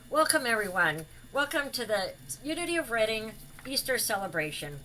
Welcome, everyone. Welcome to the Unity of Reading Easter celebration.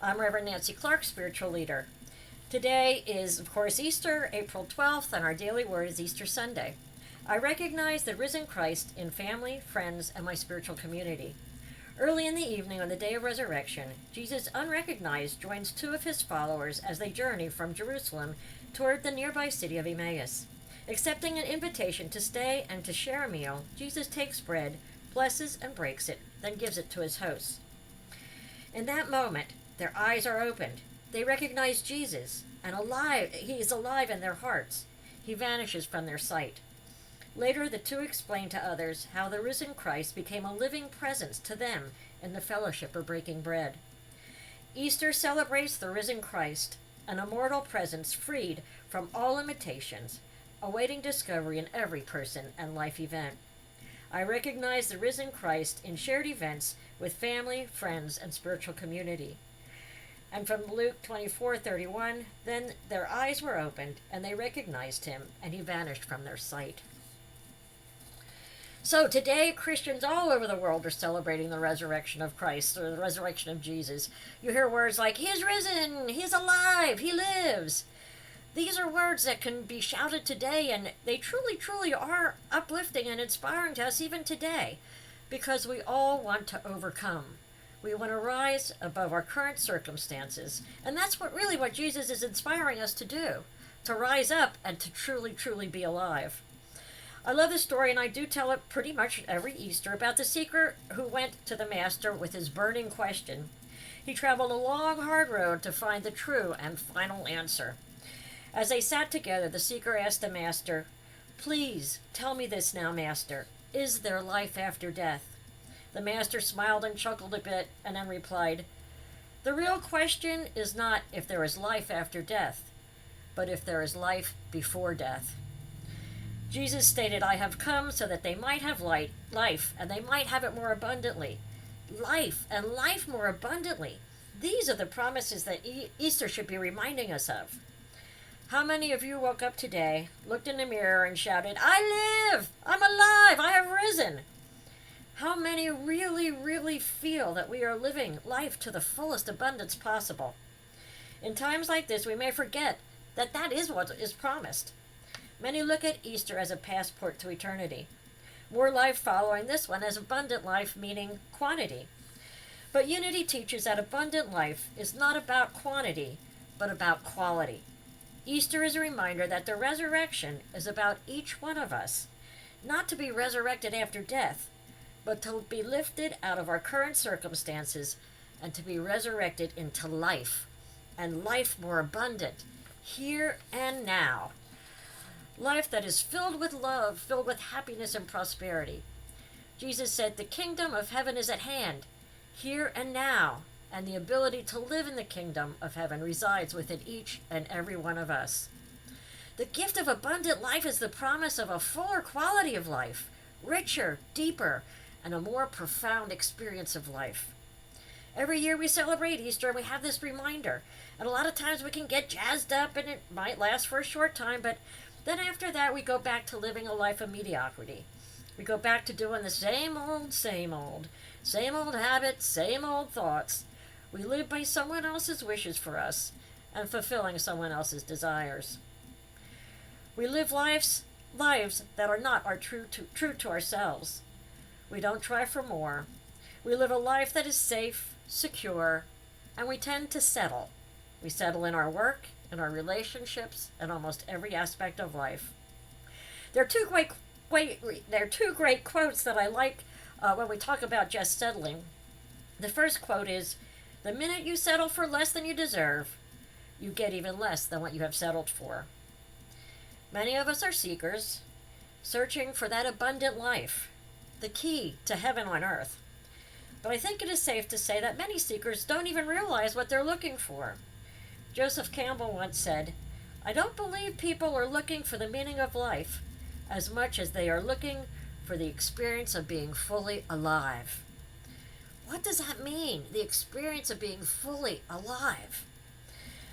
I'm Reverend Nancy Clark, spiritual leader. Today is, of course, Easter, April 12th, and our daily word is Easter Sunday. I recognize the risen Christ in family, friends, and my spiritual community. Early in the evening on the day of resurrection, Jesus, unrecognized, joins two of his followers as they journey from Jerusalem toward the nearby city of Emmaus. Accepting an invitation to stay and to share a meal, Jesus takes bread, blesses and breaks it, then gives it to his hosts. In that moment, their eyes are opened. They recognize Jesus, and he is alive in their hearts. He vanishes from their sight. Later, the two explain to others how the risen Christ became a living presence to them in the fellowship of breaking bread. Easter celebrates the risen Christ, an immortal presence freed from all limitations, awaiting discovery in every person and life event. I recognize the risen Christ in shared events with family, friends, and spiritual community. And from Luke 24:31, then their eyes were opened, and they recognized him, and he vanished from their sight. So today, Christians all over the world are celebrating the resurrection of Christ, or the resurrection of Jesus. You hear words like, "He is risen, he is alive, he lives." These are words that can be shouted today, and they truly, truly are uplifting and inspiring to us even today, because we all want to overcome. We want to rise above our current circumstances, and that's what Jesus is inspiring us to do, to rise up and to truly, truly be alive. I love this story, and I do tell it pretty much every Easter, about the seeker who went to the Master with his burning question. He traveled a long, hard road to find the true and final answer. As they sat together, the seeker asked the Master, "Please, tell me this now, Master. Is there life after death?" The Master smiled and chuckled a bit, and then replied, "The real question is not if there is life after death, but if there is life before death." Jesus stated, "I have come so that they might have life, and they might have it more abundantly." Life, and life more abundantly. These are the promises that Easter should be reminding us of. How many of you woke up today, looked in the mirror, and shouted, "I live! I'm alive! I have risen!" How many really, really feel that we are living life to the fullest abundance possible? In times like this, we may forget that that is what is promised. Many look at Easter as a passport to eternity. More life following this one as abundant life, meaning quantity. But Unity teaches that abundant life is not about quantity, but about quality. Easter is a reminder that the resurrection is about each one of us, not to be resurrected after death, but to be lifted out of our current circumstances and to be resurrected into life, and life more abundant, here and now. Life that is filled with love, filled with happiness and prosperity. Jesus said, "The kingdom of heaven is at hand, here and now," and the ability to live in the kingdom of heaven resides within each and every one of us. The gift of abundant life is the promise of a fuller quality of life, richer, deeper, and a more profound experience of life. Every year we celebrate Easter and we have this reminder, and a lot of times we can get jazzed up and it might last for a short time, but then after that we go back to living a life of mediocrity. We go back to doing the same old habits, same old thoughts. We live by someone else's wishes for us and fulfilling someone else's desires. We live lives that are not true to ourselves. We don't try for more. We live a life that is safe, secure, and we tend to settle. We settle in our work, in our relationships, and almost every aspect of life. There are two great quotes that I like when we talk about just settling. The first quote is, "The minute you settle for less than you deserve, you get even less than what you have settled for." Many of us are seekers, searching for that abundant life, the key to heaven on earth. But I think it is safe to say that many seekers don't even realize what they're looking for. Joseph Campbell once said, "I don't believe people are looking for the meaning of life as much as they are looking for the experience of being fully alive." What does that mean, the experience of being fully alive?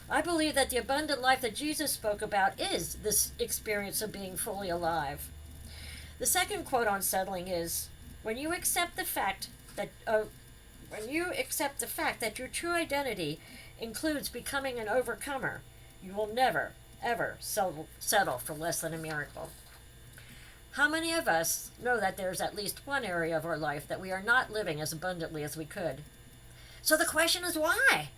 I believe that the abundant life that Jesus spoke about is this experience of being fully alive. The second quote on settling is, When you accept the fact that your true identity includes becoming an overcomer, you will never, ever settle for less than a miracle. How many of us know that there's at least one area of our life that we are not living as abundantly as we could? So the question is why?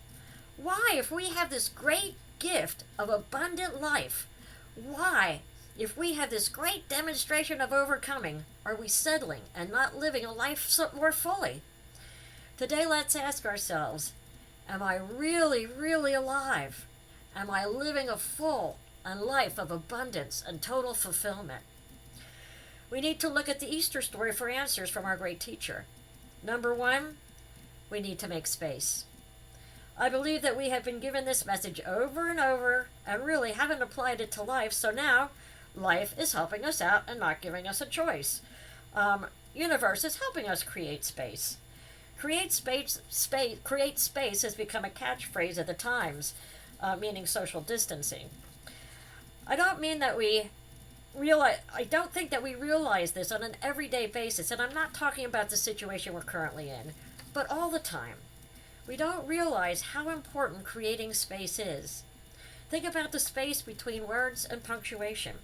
Why, if we have this great gift of abundant life, why, if we have this great demonstration of overcoming, are we settling and not living a life more fully? Today, let's ask ourselves, am I really, really alive? Am I living a full and life of abundance and total fulfillment? We need to look at the Easter story for answers from our great teacher. Number one, we need to make space. I believe that we have been given this message over and over and really haven't applied it to life, so now life is helping us out and not giving us a choice. Universe is helping us create space. Create space has become a catchphrase of the times, meaning social distancing. I don't think that we realize this on an everyday basis, and I'm not talking about the situation we're currently in, but all the time. We don't realize how important creating space is. Think about the space between words and punctuation.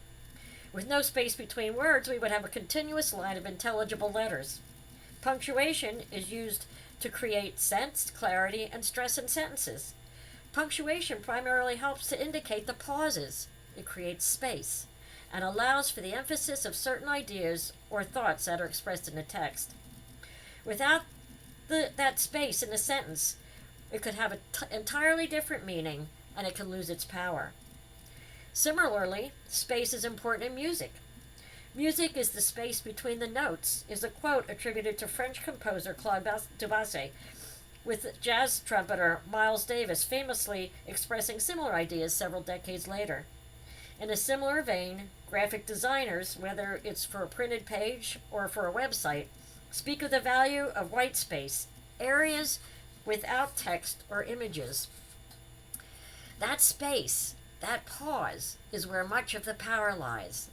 With no space between words, we would have a continuous line of intelligible letters. Punctuation is used to create sense, clarity, and stress in sentences. Punctuation primarily helps to indicate the pauses. It creates space and allows for the emphasis of certain ideas or thoughts that are expressed in the text. Without that space in the sentence, it could have an entirely different meaning and it can lose its power. Similarly, space is important in music. Music is the space between the notes, is a quote attributed to French composer Claude Debussy, with jazz trumpeter Miles Davis famously expressing similar ideas several decades later. In a similar vein, graphic designers, whether it's for a printed page or for a website, speak of the value of white space, areas without text or images. That space, that pause, is where much of the power lies.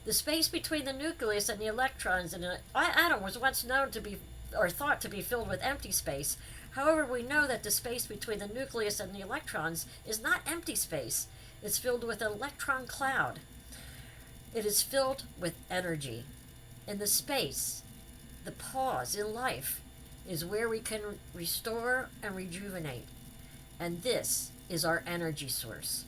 The space between the nucleus and the electrons in an atom was once known to be, or thought to be, filled with empty space. However, we know that the space between the nucleus and the electrons is not empty space. It's filled with an electron cloud. It is filled with energy. In the space, the pause in life, is where we can restore and rejuvenate. And this is our energy source.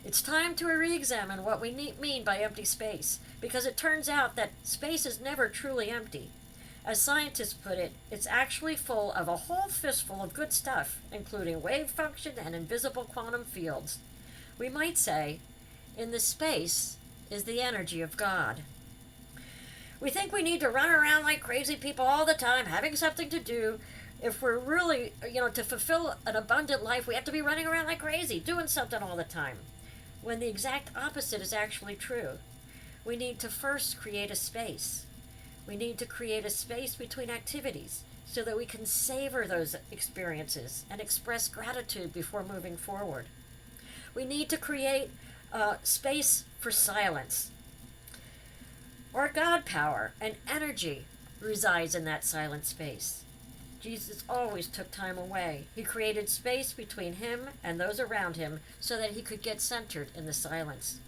It's time to re-examine what we mean by empty space, because it turns out that space is never truly empty. As scientists put it, it's actually full of a whole fistful of good stuff, including wave function and invisible quantum fields. We might say, in the space is the energy of God. We think we need to run around like crazy people all the time, having something to do. If we're really, to fulfill an abundant life, we have to be running around like crazy, doing something all the time, when the exact opposite is actually true. We need to first create a space. We need to create a space between activities so that we can savor those experiences and express gratitude before moving forward. We need to create space for silence. Our God power and energy resides in that silent space. Jesus always took time away. He created space between him and those around him so that he could get centered in the silence.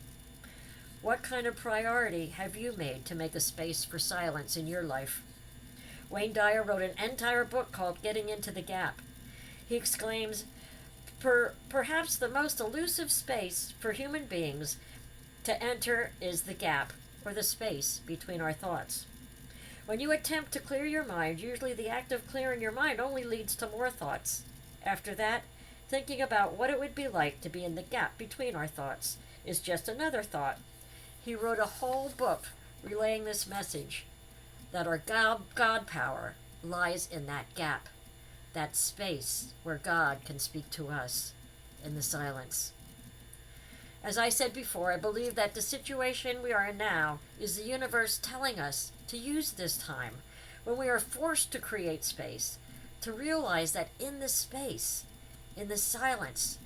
What kind of priority have you made to make a space for silence in your life? Wayne Dyer wrote an entire book called Getting Into the Gap. He exclaims, perhaps the most elusive space for human beings to enter is the gap, or the space between our thoughts. When you attempt to clear your mind, usually the act of clearing your mind only leads to more thoughts. After that, thinking about what it would be like to be in the gap between our thoughts is just another thought. He wrote a whole book relaying this message, that our God power lies in that gap, that space where God can speak to us in the silence. As I said before, I believe that the situation we are in now is the universe telling us to use this time, when we are forced to create space, to realize that in the space, in the silence,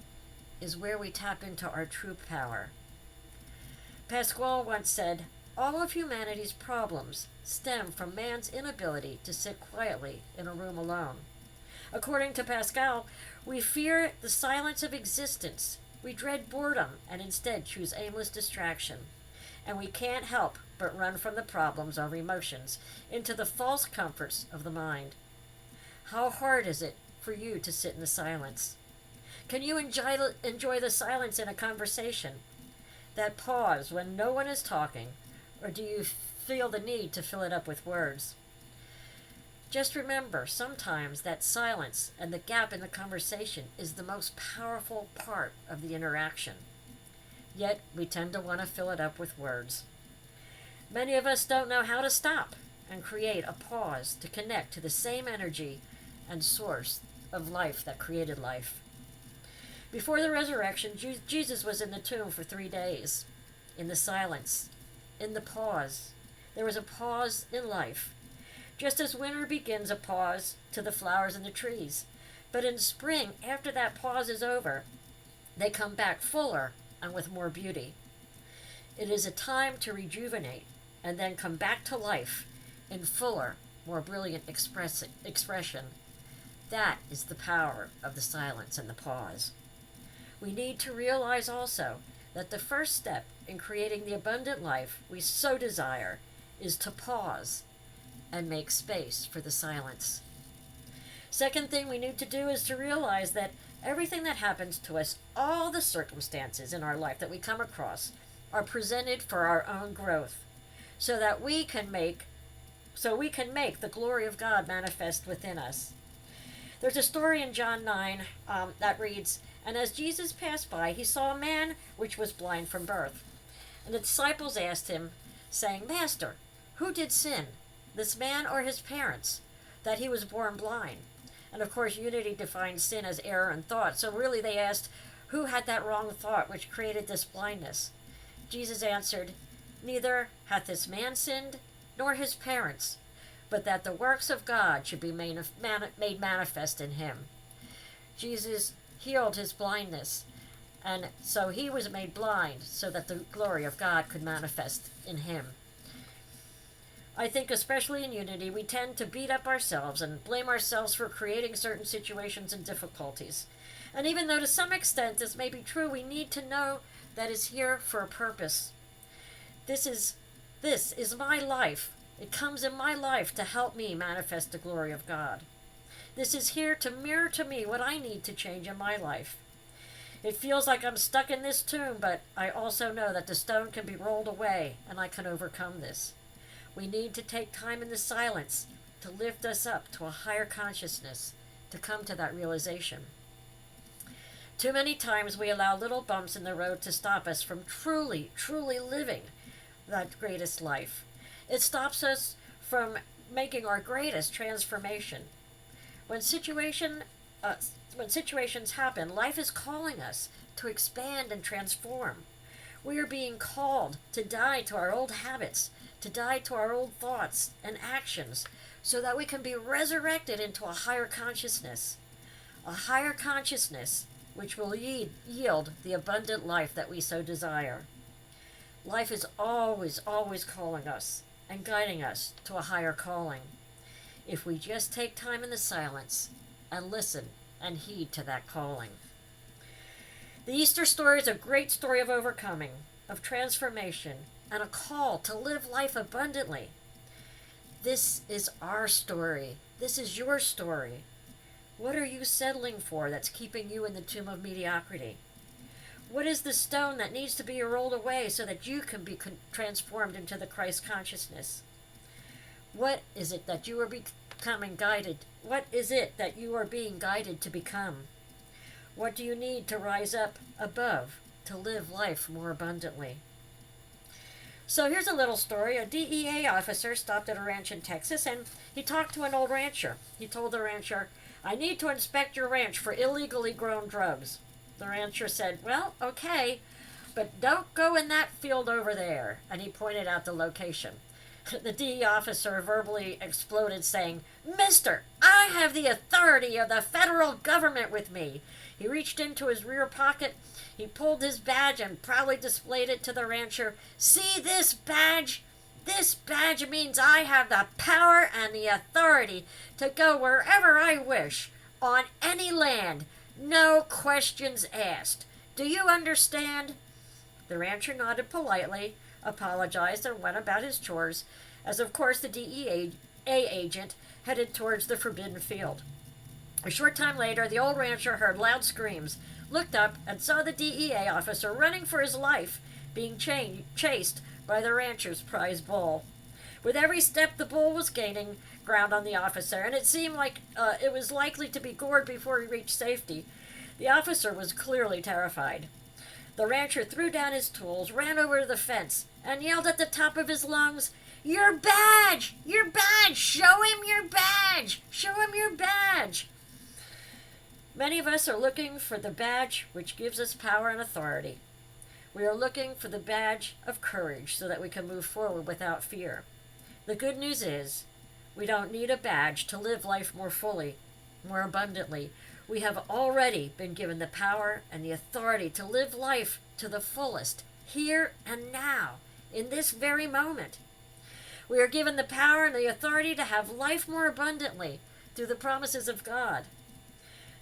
is where we tap into our true power. Pascal once said, All of humanity's problems stem from man's inability to sit quietly in a room alone. According to Pascal, we fear the silence of existence. We dread boredom and instead choose aimless distraction. And we can't help but run from the problems of our emotions into the false comforts of the mind. How hard is it for you to sit in the silence? Can you enjoy the silence in a conversation? That pause when no one is talking, or do you feel the need to fill it up with words? Just remember, sometimes that silence and the gap in the conversation is the most powerful part of the interaction. Yet, we tend to want to fill it up with words. Many of us don't know how to stop and create a pause to connect to the same energy and source of life that created life. Before the resurrection, Jesus was in the tomb for 3 days, in the silence, in the pause. There was a pause in life. Just as winter begins a pause to the flowers and the trees. But in spring, after that pause is over, they come back fuller and with more beauty. It is a time to rejuvenate and then come back to life in fuller, more brilliant expression. That is the power of the silence and the pause. We need to realize also that the first step in creating the abundant life we so desire is to pause and make space for the silence. Second thing we need to do is to realize that everything that happens to us, all the circumstances in our life that we come across, are presented for our own growth, so that we can make the glory of God manifest within us. There's a story in John 9 that reads, "And as Jesus passed by, he saw a man which was blind from birth. And the disciples asked him, saying, 'Master, who did sin, this man or his parents, that he was born blind?' And of course, Unity defines sin as error in thought. So really they asked, who had that wrong thought which created this blindness? Jesus answered, 'Neither hath this man sinned, nor his parents, but that the works of God should be made manifest in him.'" Jesus healed his blindness, and so he was made blind so that the glory of God could manifest in him. I think especially in Unity, we tend to beat up ourselves and blame ourselves for creating certain situations and difficulties. And even though to some extent this may be true, we need to know that it's here for a purpose. This is my life. It comes in my life to help me manifest the glory of God. This is here to mirror to me what I need to change in my life. It feels like I'm stuck in this tomb, but I also know that the stone can be rolled away and I can overcome this. We need to take time in the silence to lift us up to a higher consciousness, to come to that realization. Too many times we allow little bumps in the road to stop us from truly, truly living that greatest life. It stops us from making our greatest transformation. When situations happen, life is calling us to expand and transform. We are being called to die to our old habits, to die to our old thoughts and actions, so that we can be resurrected into a higher consciousness which will yield the abundant life that we so desire. Life is always, always calling us and guiding us to a higher calling, if we just take time in the silence and listen and heed to that calling. The Easter story is a great story of overcoming, of transformation, and a call to live life abundantly. This is our story. This is your story. What are you settling for that's keeping you in the tomb of mediocrity? What is the stone that needs to be rolled away so that you can be transformed into the Christ consciousness? What is it that you are becoming guided? What is it that you are being guided to become? What do you need to rise up above to live life more abundantly? So here's a little story. A DEA officer stopped at a ranch in Texas, and he talked to an old rancher. He told the rancher, "I need to inspect your ranch for illegally grown drugs." The rancher said, "Well, okay, but don't go in that field over there." And he pointed out the location. The DEA officer verbally exploded, saying, "Mister, I have the authority of the federal government with me. He reached into his rear pocket. He pulled his badge and proudly displayed it to the rancher. "See this badge? This badge means I have the power and the authority to go wherever I wish, on any land, no questions asked. Do you understand?" The rancher nodded politely, apologized, and went about his chores, as of course the DEA agent headed towards the forbidden field. A short time later, the old rancher heard loud screams, looked up, and saw the DEA officer running for his life, being chased by the rancher's prize bull. With every step, the bull was gaining ground on the officer, and it seemed like it was likely to be gored before he reached safety. The officer was clearly terrified. The rancher threw down his tools, ran over to the fence, and yelled at the top of his lungs, "Your badge! Your badge! Show him your badge! Show him your badge!" Many of us are looking for the badge which gives us power and authority. We are looking for the badge of courage so that we can move forward without fear. The good news is, we don't need a badge to live life more fully, more abundantly. We have already been given the power and the authority to live life to the fullest, here and now, in this very moment. We are given the power and the authority to have life more abundantly through the promises of God.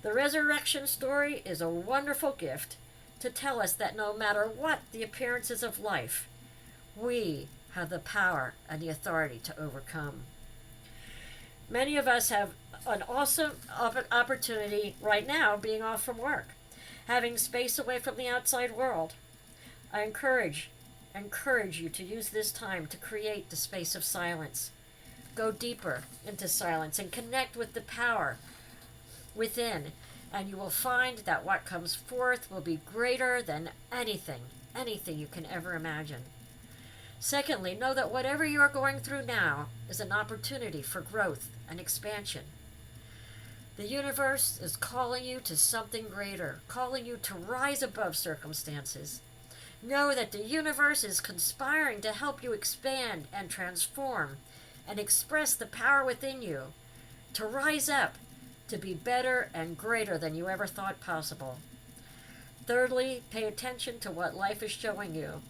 The resurrection story is a wonderful gift to tell us that no matter what the appearances of life, we have the power and the authority to overcome. Many of us have an awesome opportunity right now being off from work, having space away from the outside world. I encourage you to use this time to create the space of silence. Go deeper into silence and connect with the power within, and you will find that what comes forth will be greater than anything you can ever imagine. Secondly, know that whatever you are going through now is an opportunity for growth and expansion. The universe is calling you to something greater, calling you to rise above circumstances. Know that the universe is conspiring to help you expand and transform and express the power within you, to rise up, to be better and greater than you ever thought possible. Thirdly, pay attention to what life is showing you.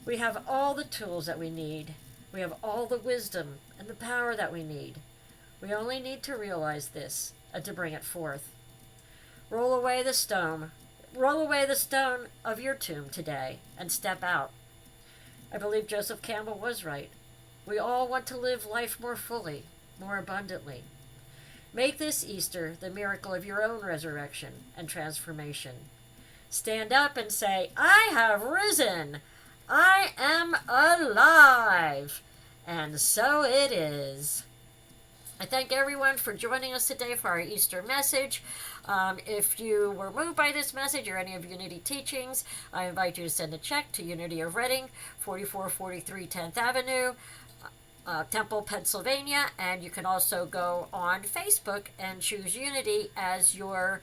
We have all the tools that we need. We have all the wisdom and the power that we need. We only need to realize this and to bring it forth. Roll away the stone of your tomb today and step out. I believe Joseph Campbell was right. We all want to live life more fully, more abundantly. Make this Easter the miracle of your own resurrection and transformation. Stand up and say, "I have risen. I am alive." And so it is. I thank everyone for joining us today for our Easter message. If you were moved by this message or any of Unity teachings, I invite you to send a check to Unity of Reading, 4443 10th Avenue, Temple, Pennsylvania, and you can also go on Facebook and choose Unity as your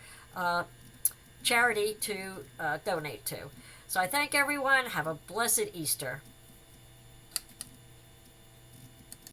charity to donate to. So I thank everyone. Have a blessed Easter.